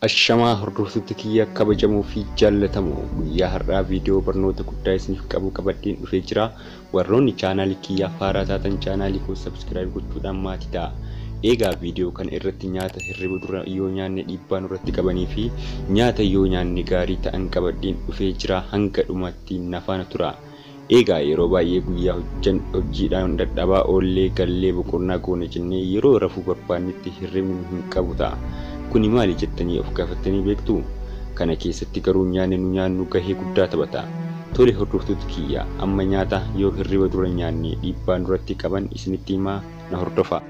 Ashamaa hordoftoota kiyya kabajamoo fi jaallatamoo guyyaa har'aa viidiyoo barnoota guddaa isiniif qabadheen dhufee jira. Warroonni chaanaalii kiyya haaraa taatan chaanaalii koo subscribe gochuudhaan maatii ta'a. Egaa viidiyoo kana irratti nyaata hirriba dura yoo nyaanne dhiibbaa nurratti qabanii fi nyaata yoo nyaanne gaarii ta'an qabadheen dhufee jira. Hanga dhumaatti na faana tura. Egaa yeroo baay'ee guyyaa hojiidhaan dadhabaa oollee gallee boqonnaa goona jennee yeroo rafuu barbaannetti hirribni hin qabu ta'a. Kuni maali jettanii of gaafattanii beektu? Kana keessatti garuu nyaanni nu nyaannu gahee guddaa taphata. Tole hordoftoota kiyya amma nyaata yoo hirriba dura nyaanne dhiibbaa nurratti qaban isinitti himaa na hordofaa.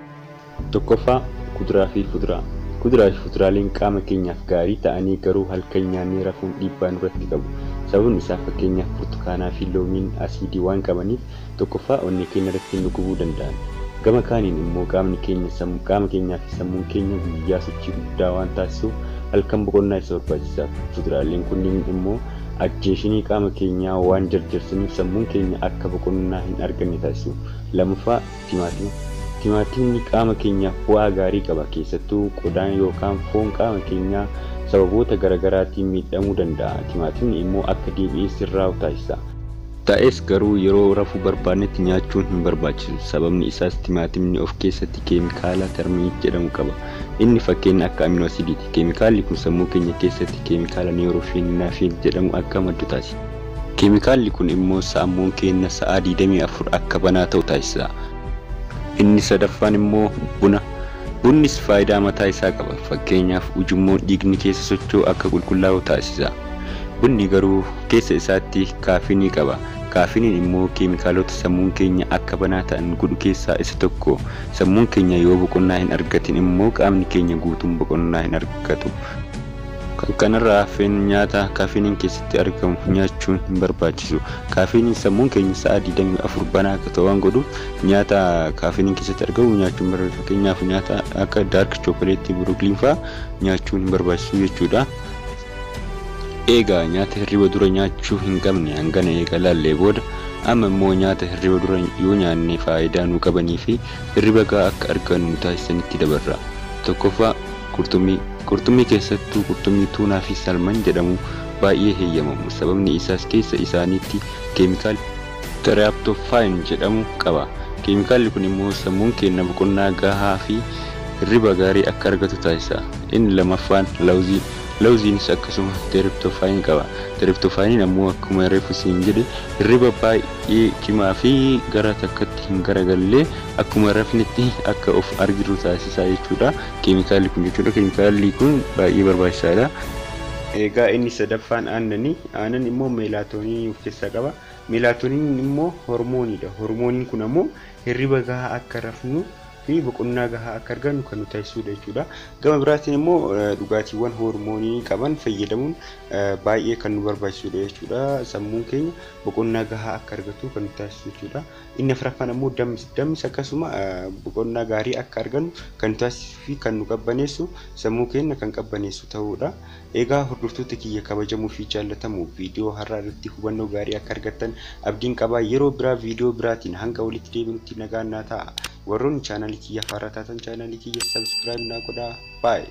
Tokkoffaa kuduraa fi fuduraa. Kuduraa fi fuduraaleen qaama keenyaaf gaarii ta'anii garuu halkan nyaannee rafuun dhiibbaa nurratti qabu. Sababni isaa fakkeenyaaf burtukaanaa fi loomiin asiidii waan qabaniif tokkoffaa onnee keenya irratti nu gubuu danda'an. Gama kaaniin immoo qaama keenyaa fi sammuun keenya guyyaa sochii guddaa waan taasisuuf halkan boqonnaa isa barbaachisa. Fuduraaleen kunniin immoo ajjeeshinii qaama keenyaa waan jarjarsaniif sammuun keenya akka boqonnaa hin arganne taasisu. Lammaffaa timaatima. Timaatimni qaama keenyaaf bu'aa gaarii qaba. Keessattuu qodaan yookaan foon qaama keenyaa sababoota garaagaraatiin miidhamuu danda'a. Timaatimni immoo akka deebi'ee sirraa'u taasisa. Ta'es garuu yeroo rafuu barbaannetti nyaachuun hin barbaachisu. Sababni isaas timaatimni of keessatti keemikaala termiik jedhamu qaba. Inni fakkeenya akka amino asiidiiti. Keemikaalli kun sammuu keenya keessatti keemikaala neurofeenaafiin jedhamu akka maddu taasisa. Keemikaalli kun immoo sammuun keenya sa'a 24 akka banaa ta'u taasisa. Inni sadaffaan immoo buna. Bunnis faayidaa mataa isaa qaba. Fakkeenyaaf ujummoon dhiigni keessa socho'u akka qulqullaa'u taasisa. Bunni garuu keessa isaatti kaafinii qaba. Kaafiniin immoo keemikaalota sammuun keenya akka banaa ta'an godhu keessaa isa tokko. Sammuun keenya yoo boqonnaa hin argatin immoo qaamni keenya guutuun boqonnaa hin argatu. Kan kanarraa hafeen nyaata kaafiniin keessatti argamu nyaachuun hin barbaachisu. Kaafiniin sammuun keenya sa'a 24 banaa akka ta'u waan godhuuf nyaata kaafiniin keessatti argamu nyaachuun barbaachisu. Fakkeenyaaf nyaata akka dark chocolate brooklyn fa'aa nyaachuun hin barbaachisu jechuudha. Egaa nyaata hirriba dura nyaachuu hin qabne hangana eegalaallee booda amma immoo nyaata hirriba dura yoo nyaanne faayidaa nu qabanii fi hirriba gahaa akka argannu taasisanitti dabarra. Tokkoffaa qurxummii. Qurxummii keessattuu qurxummii tuunaa fi salman jedhamu baay'ee heeyyamamu. Sababni isaas keessa isaaniitti keemikaala tiraaptoofayin jedhamu qaba. Keemikaalli kun immoo sammuun keenya boqonnaa gahaa fi hirriba gaarii akka argatu taasisa. Inni lammaffaan lawuzii. Lawuziinis akkasuma tiraaptoofayin qaba. Tiraaptoofayin ammoo akkuma reefu siin jedhe hirriba baay'ee cimaa fi gara takkatti hin garagallee akkuma rafnetti akka of argitu taasisa jechuudha. Keemikaalli kun jechuudha. Keemikaalli kun baay'ee barbaachisaadha. Egaa inni sadaffaan aannanii. Aannan immoo meelaatoonii of keessaa qaba. Meelaatooniin immoo hormooniidha. Hormooniin kun ammoo hirriba gahaa akka rafnu fi boqonnaa gahaa akka argannu kan nu taasisudha jechuudha. Gama biraatiin immoo dhugaatiiwwan hormoonii qaban fayyadamuun baay'ee kan nu barbaachisudha jechuudha. Sammuun keenya boqonnaa gahaa akka argatu kan nu taasisu jechuudha. Inni afuraffaan immoo dammis akkasuma boqonnaa gaarii akka argannu kan nu taasisuu fi kan nu qabbaneessu sammuu keenya kan qabbaneessu ta'uudha. Egaa hordoftoota kiyya kabajamoo fi jaallatamoo viidiyoo har'aa irratti hubannoo gaarii akka argattan abdiin qaba. Yeroo biraa viidiyoo biraatiin hanga walitti deebinutti nagaan naa ta'a. Warroonni chaanaalii kiyya haaraa taatan chaanaalii kiyya subscribe naa godhaa. Bye.